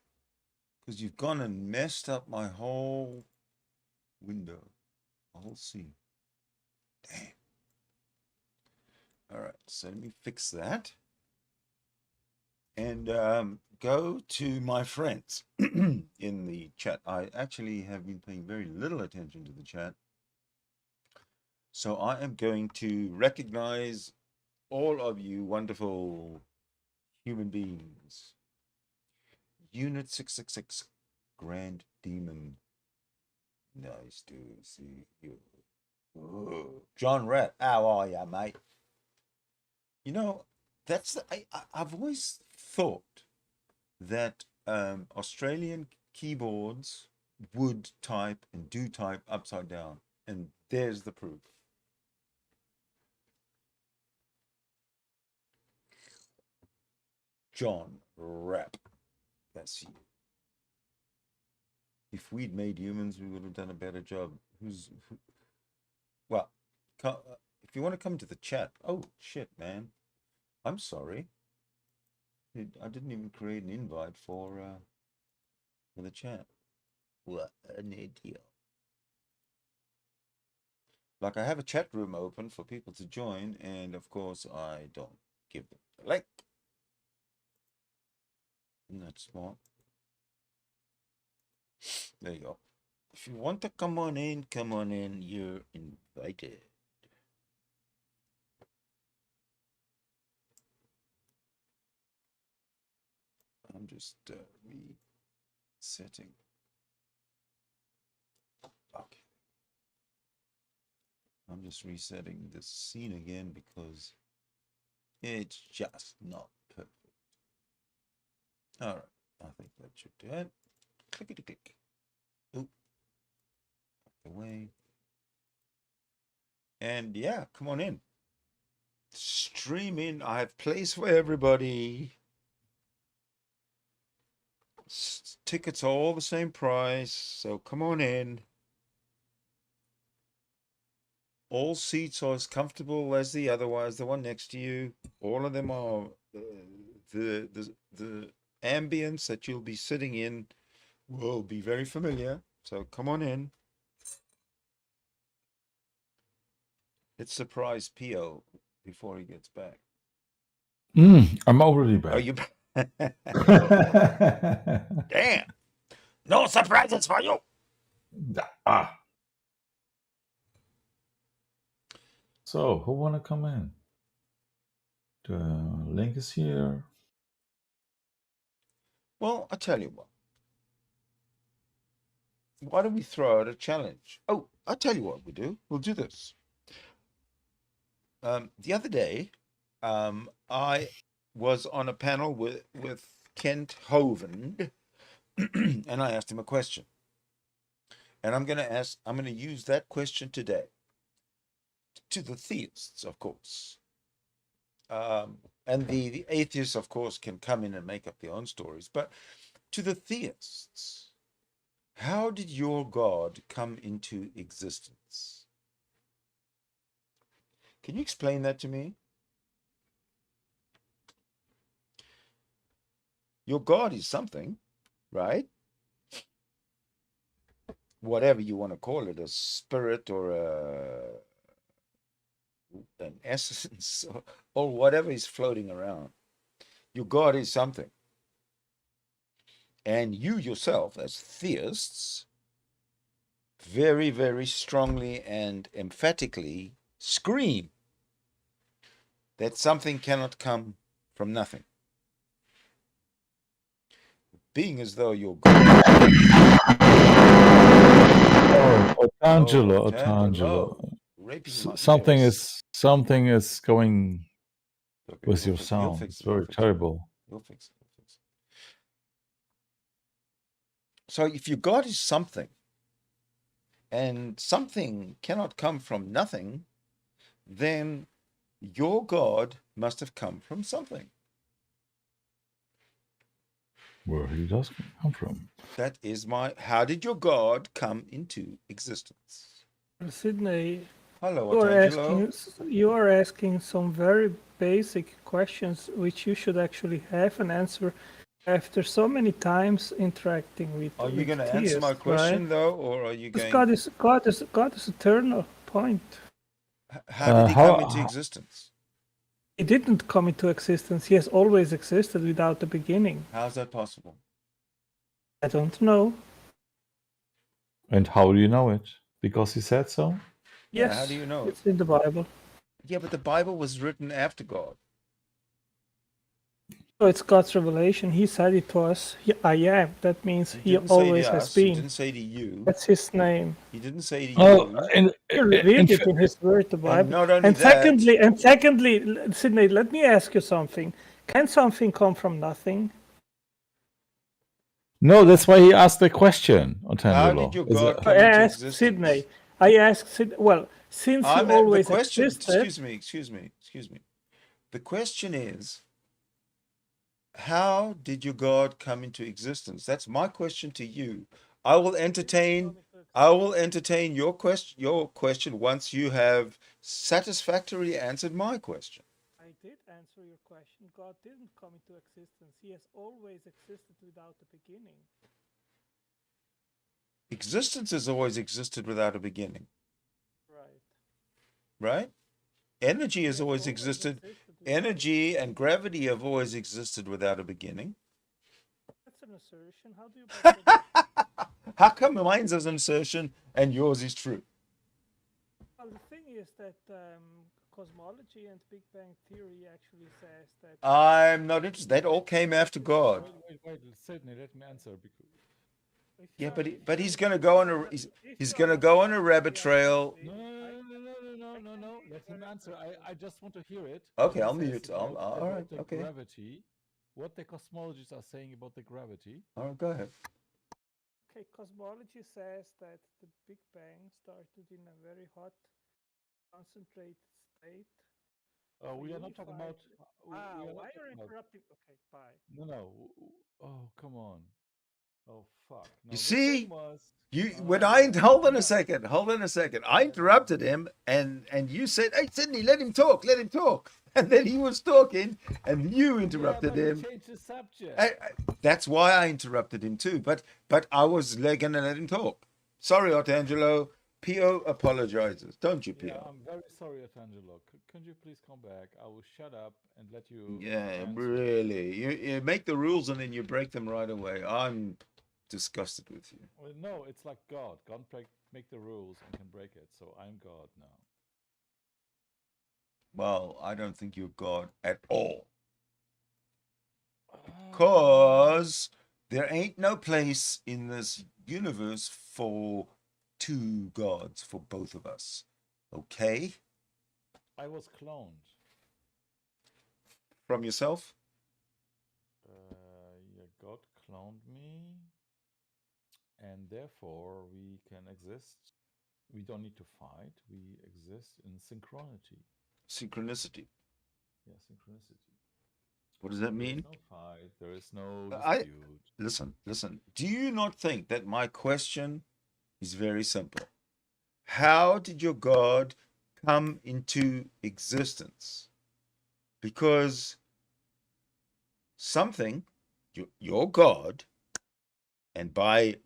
because you've gone and messed up my whole window, the whole scene. Damn. All right, so let me fix that and go to my friends in the chat. I actually have been paying very little attention to the chat, so I am going to recognize all of you wonderful human beings. Unit 666, Grand Demon. Nice to see you. Whoa. John Rett, how are you, mate? You know, that's I've always thought that Australian keyboards would type and do type upside down, and there's the proof. John Rapp. That's you. If we'd made humans, we would have done a better job. Well, if you want to come to the chat. Oh, shit, man. I'm sorry. I didn't even create an invite for the chat. What an idiot. Like, I have a chat room open for people to join, and of course, I don't give them the link. Isn't that smart? There you go. If you want to come on in, you're invited. I'm just resetting. Okay. I'm just resetting the scene again because it's just not perfect. All right. I think that should do it. Clickety click. Oop. Out the way. And yeah, come on in. Stream in. I have place for everybody. Tickets are all the same price, so come on in. All seats are as comfortable as the one next to you. All of them are the ambience that you'll be sitting in will be very familiar. So come on in. Let's surprise Pio before he gets back.
I'm already back.
Are you back? Damn. No surprises for you.
So, who want to come in? The link is here.
Well, I tell you what. Why don't we throw out a challenge? Oh, I tell you what we do. We'll do this. The other day, I was on a panel with Kent Hovind, and I asked him a question. And I'm going to use that question today to the theists, of course. And the atheists, of course, can come in and make up their own stories. But to the theists, how did your God come into existence? Can you explain that to me? Your God is something, right? Whatever you want to call it, a spirit or an essence or whatever is floating around. Your God is something. And you yourself, as theists, very, very strongly and emphatically scream that something cannot come from nothing. Being as though you're God.
Oh, Otangelo. Something is going with your sound. It's very terrible.
You'll fix it. So if your God is something, and something cannot come from nothing, then your God must have come from something.
Where he does come from.
That is how did your God come into existence?
Sydney,
hello,
you are asking some very basic questions which you should actually have an answer after so many times interacting with.
Are you going to answer my question, right? Though, or are you going?
God is eternal. Point.
How did he come into existence?
He didn't come into existence. He has always existed without a beginning.
How's that possible?
I don't know.
And how do you know it? Because he said so?
Yes.
How do you know?
It's in the Bible.
Yeah, but the Bible was written after God.
So it's God's revelation. He said it to us. I am. That means he always has been.
He didn't say to you.
That's his name.
He didn't say to
you. He revealed it in his word, the Bible.
And not only that.
Secondly, Sydney, let me ask you something. Can something come from nothing?
No, that's why he asked the question, Otangelo.
How did your God come
I
into
asked
existence?
Sydney. I asked Sydney. Well, since he always
the question,
existed.
Excuse me. The question is, how did your God come into existence? That's my question to you. I will entertain your question once you have satisfactorily answered my question.
I did answer your question. God didn't come into existence. He has always existed without a beginning.
Existence has always existed without a beginning.
Right.
Energy has always existed. Energy and gravity have always existed without a beginning.
That's an assertion. How do you?
How come mine's is an assertion and yours is true?
Well, the thing is that cosmology and Big Bang Theory actually says that.
I'm not interested. That all came after God.
Wait, Sydney, let me answer.
Yeah, but he's gonna go on a rabbit trail.
No. Let him answer. I just want to hear it.
Okay, I'll mute. All right. Okay.
Gravity. What the cosmologists are saying about the gravity.
All right, go ahead.
Okay, cosmology says that the Big Bang started in a very hot, concentrated state.
We are not talking about.
Why are you interrupting? Okay, bye.
No. Oh, come on. Oh, fuck. No,
you see, hold on a second. I interrupted him, and you said, "Hey, Sydney, let him talk. And then he was talking, and you interrupted him.
Change the subject.
That's why I interrupted him too. But I was going to let him talk. Sorry, Otangelo. Pio apologizes. Don't you, Pio?
Yeah, I'm very sorry, Otangelo. Can you please come back? I will shut up and let you.
Yeah, really. You make the rules and then you break them right away. I'm disgusted with you.
Well, no, it's like God. God make the rules and can break it. So I'm God now.
Well, I don't think you're God at all. Because there ain't no place in this universe for two gods, for both of us. Okay?
I was cloned.
From yourself?
Yeah, God cloned me, and therefore we can exist. We don't need to fight. We exist in synchronity.
Synchronicity.
Yeah, synchronicity.
What does that
There
mean?
is no fight. There is no
I
dispute.
listen. Do you not think that my question is very simple? How did your God come into existence? Because something, your God, and by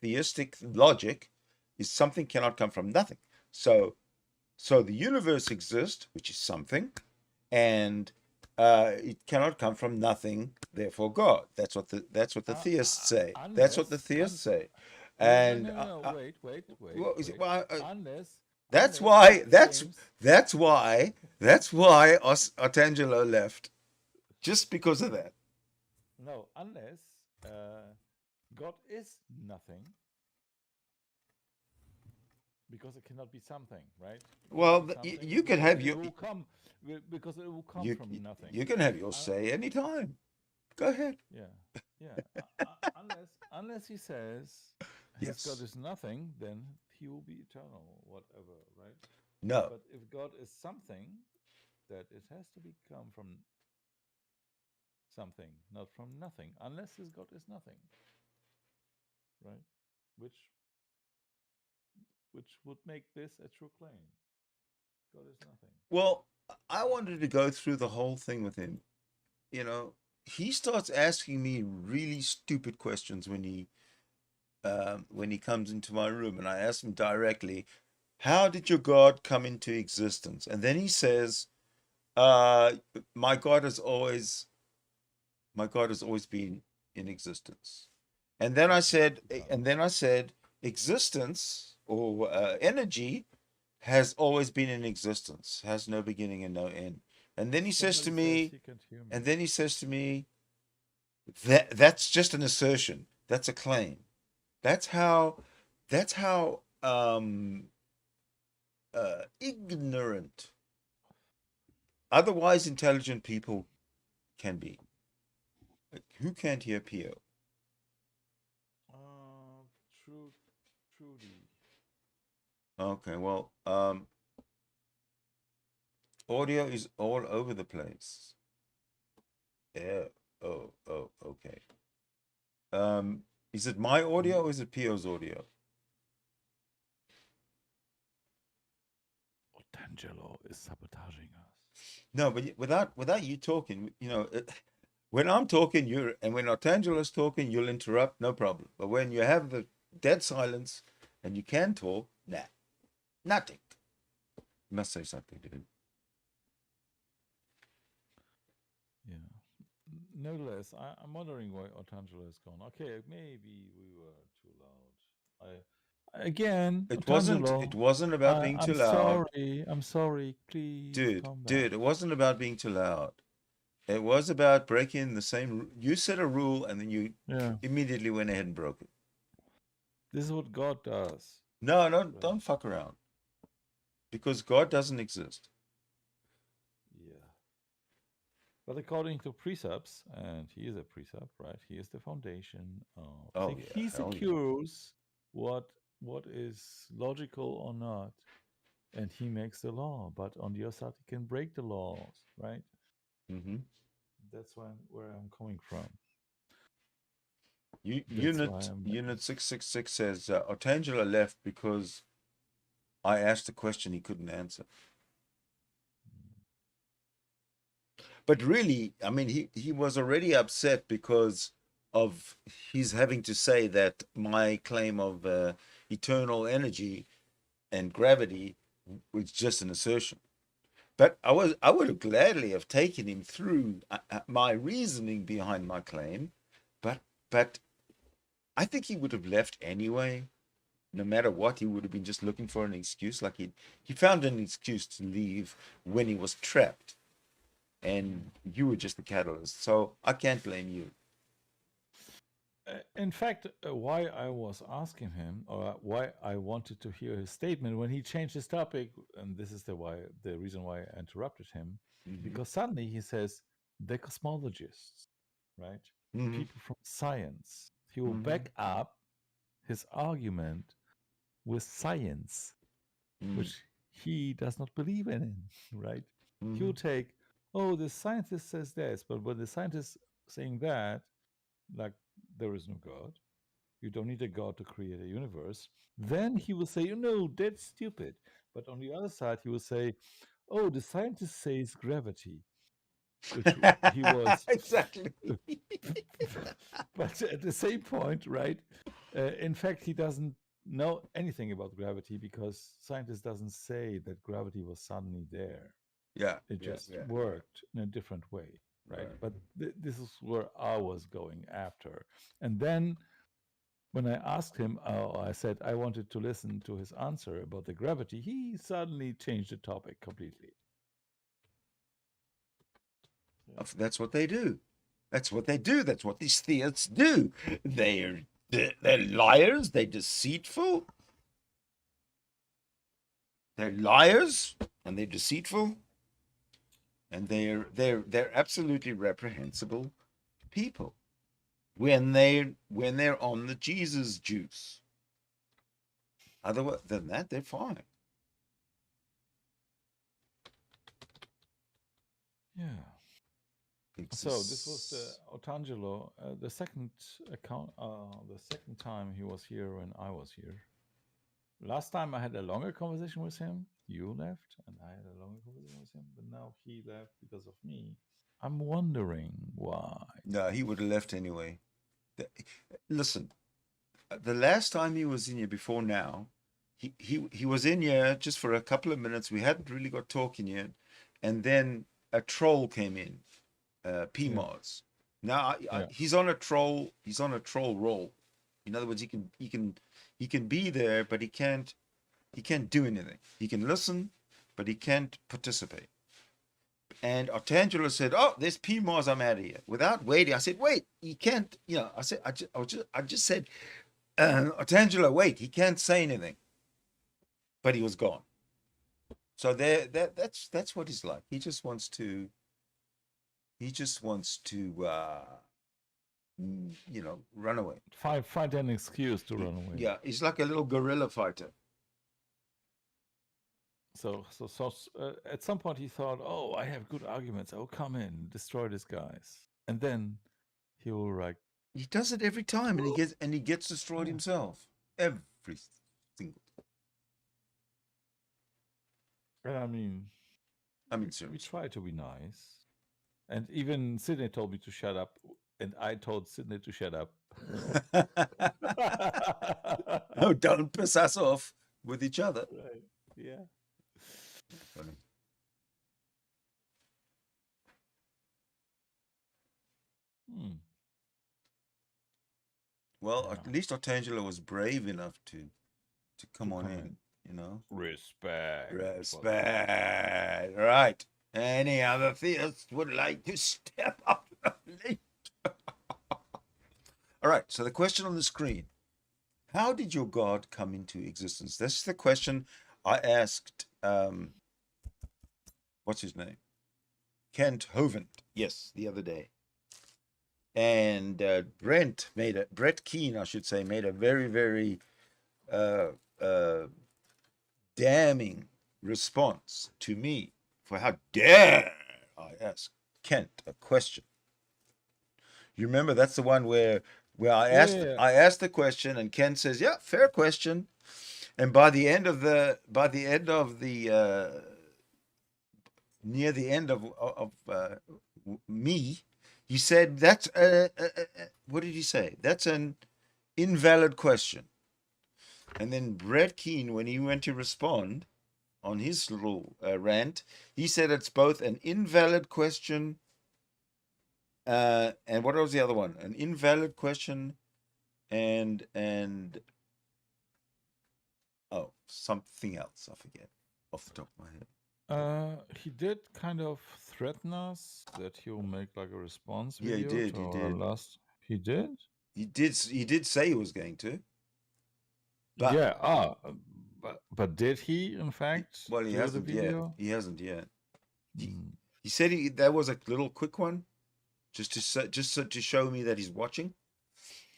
theistic logic, is something cannot come from nothing. So the universe exists, which is something, and it cannot come from nothing. Therefore, God. That's what the theists say. That's what the theists say. And
no, wait. Unless
that's
God
why Artangelo left, just because of that.
No, unless God is nothing, because it cannot be something, right?
Well, you can have your.
Because it will come from nothing.
You can have your say anytime. Go ahead.
Yeah. Unless he says his God is nothing, then he will be eternal, whatever, right?
No.
But if God is something, that it has to become from something, not from nothing, unless his God is nothing, right? Which would make this a true claim. God is nothing.
Well, I wanted to go through the whole thing with him. You know, he starts asking me really stupid questions when he comes into my room, and I ask him directly, "How did your God come into existence?" And then he says, "My God has always been in existence." And then I said, existence or energy has always been in existence, has no beginning and no end. And then he says to me, that's just an assertion. That's a claim. That's how ignorant otherwise intelligent people can be. Who can't hear Pio?
Trudy.
Okay, well, audio is all over the place. Yeah. Oh, okay. Is it my audio or is it Pio's audio?
Artangelo is sabotaging us.
No, but without you talking, you know, when I'm talking, and when Artangelo's talking, you'll interrupt, no problem. But when you have the dead silence and you can talk, nah, nothing. You must say something, dude.
Yeah. Nevertheless, I'm wondering why Artangelo is gone. Okay, maybe we were too loud.
It wasn't about being too loud.
I'm sorry. Please come back.
Dude, it wasn't about being too loud. It was about breaking the same. You set a rule and then you immediately went ahead and broke it.
This is what God does.
No, don't fuck around. Because God doesn't exist.
Yeah. But according to precepts, and he is a precept, right? He is the foundation of. He secures what is logical or not, and he makes the law. But on the other side, he can break the laws, right?
Mm-hmm.
That's where I'm coming from.
Unit 666 says Artangelo left because I asked a question he couldn't answer. But really, I mean, he was already upset because of his having to say that my claim of eternal energy and gravity was just an assertion. But I would have gladly have taken him through my reasoning behind my claim, but I think he would have left anyway, no matter what, he would have been just looking for an excuse. Like he found an excuse to leave when he was trapped, and you were just the catalyst. So I can't blame you.
In fact, why I was asking him, or why I wanted to hear his statement when he changed his topic, and this is the reason why I interrupted him, because suddenly he says the cosmologists, right? People from science. He will back up his argument with science, which he does not believe in, right? He will take, oh, the scientist says this, but when the scientist saying that, like there is no God, you don't need a God to create a universe, then he will say, you know, that's stupid. But on the other side, he will say, oh, the scientist says gravity, which he was
exactly.
But at the same point, right? In fact, he doesn't know anything about gravity because scientists doesn't say that gravity was suddenly there.
Yeah,
it just worked in a different way, right? But this is where I was going after. And then when I asked him, I said I wanted to listen to his answer about the gravity, he suddenly changed the topic completely.
That's what they do. That's what they do. That's what these theists do. They're liars. They're deceitful. They're liars and they're deceitful, and they're absolutely reprehensible people when they're on the Jesus juice. Other than that, they're fine.
Yeah. So this was the Otangelo, the second account, the second time he was here when I was here. Last time I had a longer conversation with him. You left, and I had a longer conversation with him. But now he left because of me. I'm wondering why.
No, he would have left anyway. Listen, the last time he was in here before now, he was in here just for a couple of minutes. We hadn't really got talking yet, and then a troll came in. PMOS. Now he's on a troll. He's on a troll roll. In other words, he can be there, but he can't do anything. He can listen, but he can't participate. And Artangelo said, "Oh, there's PMOS. I'm out of here." Without waiting, I said, "Wait, he can't." You know, I said, I just said, Artangelo, wait, he can't say anything. But he was gone. So that's what he's like. He just wants to. Run away.
Find an excuse to run away.
Yeah, he's like a little guerrilla fighter.
So at some point he thought, "Oh, I have good arguments. I will come in, destroy these guys," and then he will like.
He does it every time, and he gets destroyed himself every single time.
And I mean,
seriously,
we try to be nice. And even Sydney told me to shut up, and I told Sydney to shut up.
Oh, don't piss us off with each other.
Right. Yeah.
Funny. Well, at least Artangelo was brave enough to come on in, you know.
Respect.
Right. Any other theists would like to step up? All right, so the question on the screen. How did your God come into existence? That's the question I asked, what's his name? Kent Hovind, yes, the other day. And Brett Keane, I should say, made a very, very damning response to me. For how dare I ask Kent a question? You remember that's the one where I asked the question and Kent says, "Yeah, fair question." And by the end of the near the end of me, he said, "That's what did he say? That's an invalid question." And then Brett Keane, when he went to respond on his little rant, he said it's both an invalid question and what was the other one? An invalid question and Oh, something else. I forget off the top of my head.
He did kind of threaten us that he'll make like a response
Yeah, he
video
did.
to
He
our
did.
last. He did.
He did. He did say he was going to. But
Yeah. But did he in fact
well, he
do the
hasn't yet.
video?
He hasn't yet.
Mm.
He said that was a little quick one, just to show me that he's watching,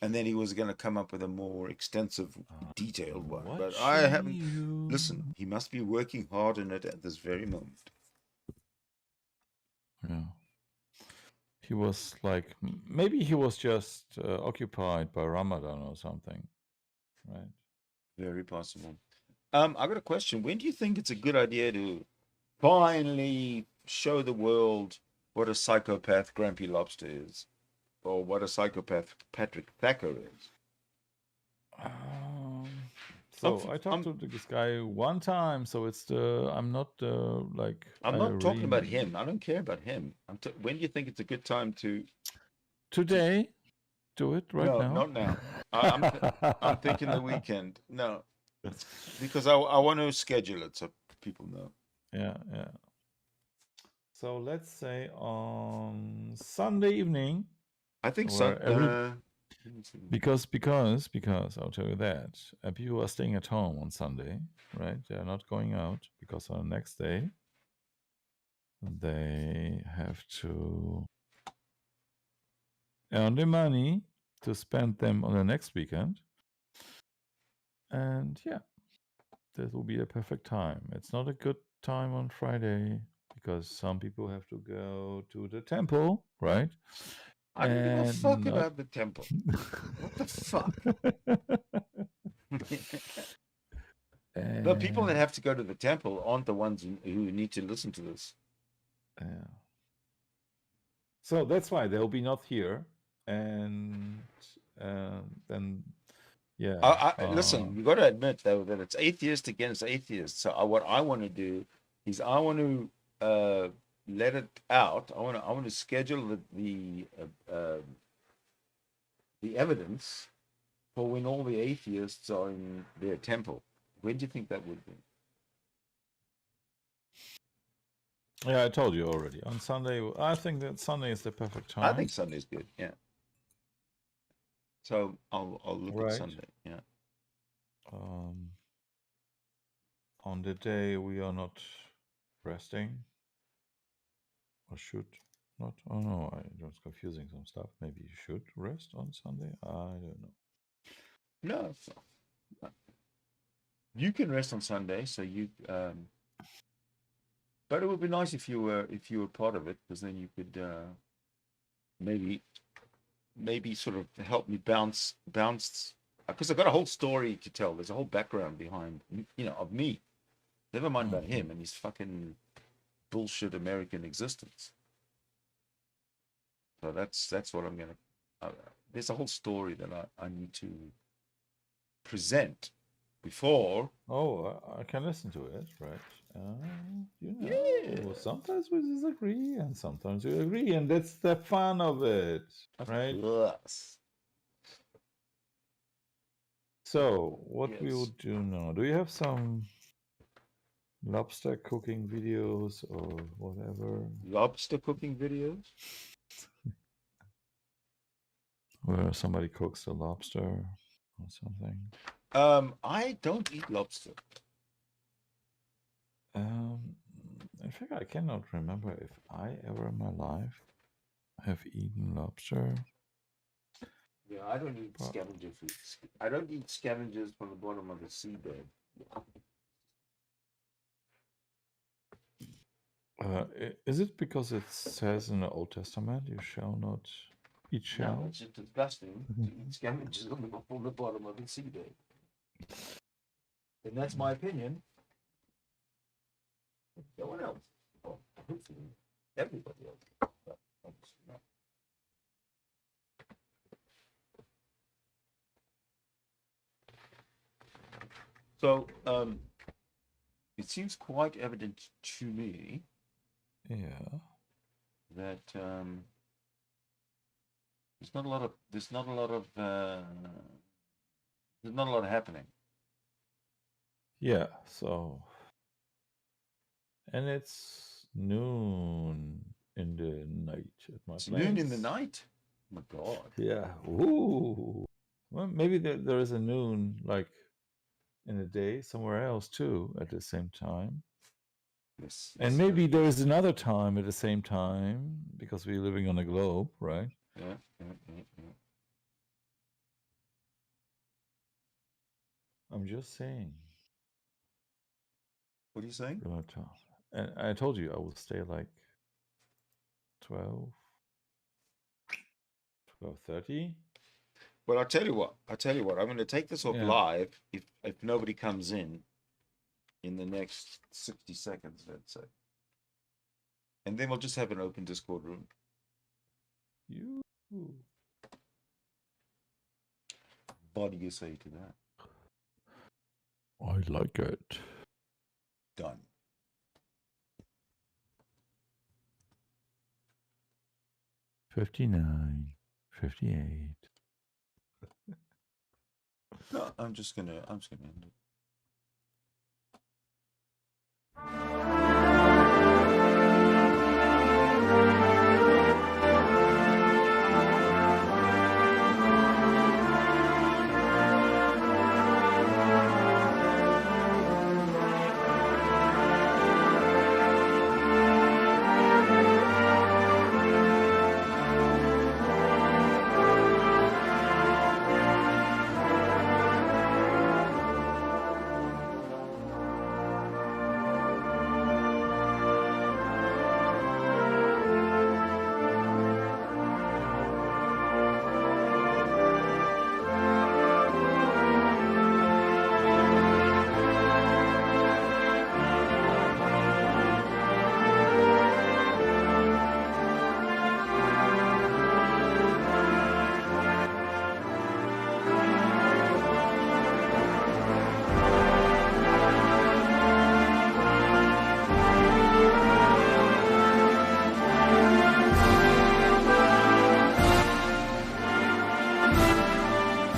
and then he was going to come up with a more extensive, detailed one. But I haven't. Listen, he must be working hard on it at this very moment.
Yeah. He was like, maybe he was just occupied by Ramadan or something, right?
Very possible. I got a question. When do you think it's a good idea to finally show the world what a psychopath Grumpy Lobster is, or what a psychopath Patrick Thacker is?
So I talked to this guy one time. So it's I'm not like.
I'm not talking about him. I don't care about him. When do you think it's a good time to?
Today, do it right now.
No, not now. I'm thinking the weekend. No, because I want to schedule it so people know.
Yeah. So let's say on Sunday evening.
I think
so. Because I'll tell you that people are staying at home on Sunday, right? They are not going out because on the next day they have to earn the money to spend them on the next weekend. And yeah, that will be a perfect time. It's not a good time on Friday because some people have to go to the temple, right?
I don't give a fuck about the temple. What the fuck? The people that have to go to the temple aren't the ones who need to listen to this.
Yeah. So that's why they'll be not here, and then, yeah.
Listen, you got to admit though that it's atheist against atheist. So what I want to do is I want to let it out. I want to schedule the evidence for when all the atheists are in their temple. When do you think that would be?
Yeah, I told you already. On Sunday, I think that Sunday is the perfect time.
I think Sunday's good. Yeah. So I'll look at Sunday. Yeah.
On the day we are not resting, or should not. Oh no, I was confusing some stuff. Maybe you should rest on Sunday. I don't know.
No, you can rest on Sunday. So you. But it would be nice if you were part of it, because then you could maybe sort of help me bounce, because I've got a whole story to tell. There's a whole background behind, of me. Never mind about him and his fucking bullshit American existence. So that's what I'm gonna. There's a whole story that I need to present before.
Oh, I can listen to it, right? Yeah. Sometimes we disagree and sometimes we agree, and that's the fun of it, right?
Yes.
So, what we will do now? Do you have some lobster cooking videos or whatever?
Lobster cooking videos?
Where somebody cooks the lobster or something?
I don't eat lobster.
In fact, I cannot remember if I ever in my life have eaten lobster.
Yeah, I don't eat scavenger food. I don't eat scavengers from the bottom of the seabed.
Is it because it says in the Old Testament, "You shall not eat shell"?
No, it's just disgusting to eat scavengers from the bottom of the seabed. And that's my opinion. No one else. Well, hopefully everybody else. But obviously not. So, it seems quite evident to me.
Yeah.
That there's not a lot of happening.
Yeah, so. And it's noon in the night at my
It's
place.
noon in the night? Oh my God.
Yeah. Ooh. Well, maybe there is a noon like in a day somewhere else too at the same time.
Yes.
And maybe there is another time at the same time because we're living on a globe, right?
Yeah.
I'm just saying.
What are you saying?
And I told you I will stay like 12:30.
Well, I'll tell you what. I'm going to take this off live if nobody comes in the next 60 seconds, let's say. And then we'll just have an open Discord room. What do you say to that?
I like it.
Done.
$59, $58.
No, I'm just gonna end it.